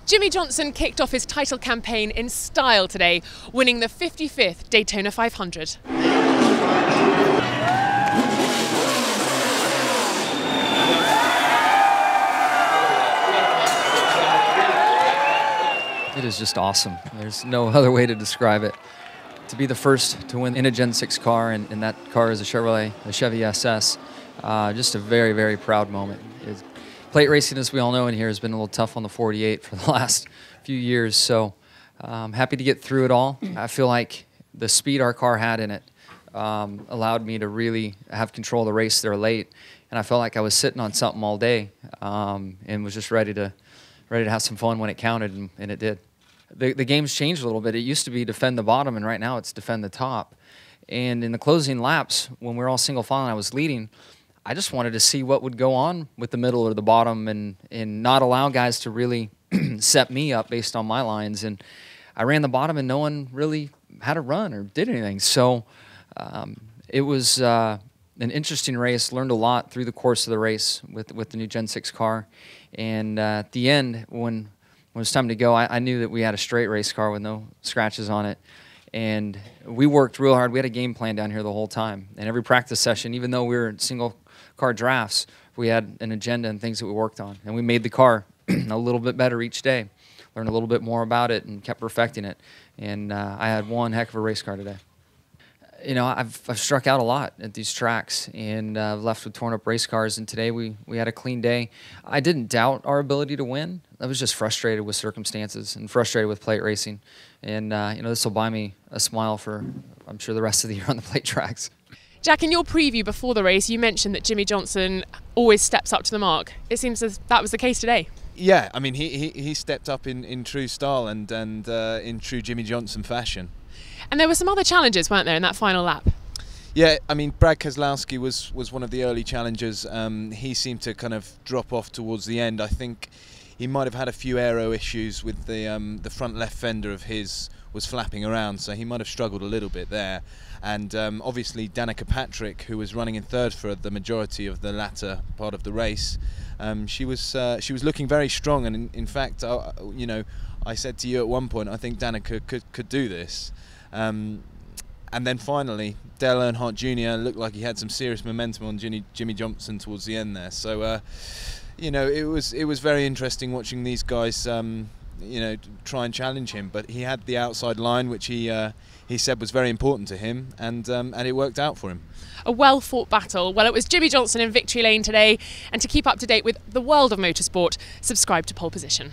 Jimmie Johnson kicked off his title campaign in style today, winning the 55th Daytona 500. It is just awesome. There's no other way to describe it. To be the first to win in a Gen 6 car, and that car is a Chevrolet, a Chevy SS, just a very, very proud moment. Plate racing, as we all know in here, has been a little tough on the 48 for the last few years, so I'm happy to get through it all. I feel like the speed our car had in it allowed me to really have control of the race there late, and I felt like I was sitting on something all day and was just ready to have some fun when it counted, and it did. The game's changed a little bit. It used to be defend the bottom, and right now it's defend the top. And in the closing laps, when we were all single file and I was leading, I just wanted to see what would go on with the middle or the bottom and not allow guys to really set me up based on my lines. And I ran the bottom, and no one really had a run or did anything. So it was an interesting race. Learned a lot through the course of the race with the new Gen 6 car. And at the end, when it was time to go, I knew that we had a straight race car with no scratches on it. And we worked real hard. We had a game plan down here the whole time. And every practice session, even though we were in single car drafts, we had an agenda and things that we worked on. And we made the car a little bit better each day, learned a little bit more about it, and kept perfecting it. And I had one heck of a race car today. You know, I've struck out a lot at these tracks, and I've left with torn up race cars, and today we had a clean day. I didn't doubt our ability to win. I was just frustrated with circumstances and frustrated with plate racing. And, you know, this will buy me a smile for, I'm sure, the rest of the year on the plate tracks. Jack, in your preview before the race, you mentioned that Jimmie Johnson always steps up to the mark. It seems as that was the case today. Yeah, I mean, he stepped up in true style and in true Jimmie Johnson fashion. And there were some other challenges, weren't there, in that final lap? Yeah, I mean, Brad Keselowski was one of the early challengers. He seemed to kind of drop off towards the end. I think he might have had a few aero issues with the front left fender of his was flapping around, so he might have struggled a little bit there. And obviously Danica Patrick, who was running in third for the majority of the latter part of the race, she was looking very strong. And in fact, you know, I said to you at one point, I think Danica could do this. And then finally, Dale Earnhardt Jr. looked like he had some serious momentum on Jimmie Johnson towards the end there. So, you know, it was very interesting watching these guys, you know, try and challenge him. But he had the outside line, which he said was very important to him, and it worked out for him. A well-fought battle. Well, it was Jimmie Johnson in victory lane today. And to keep up to date with the world of motorsport, subscribe to Pole Position.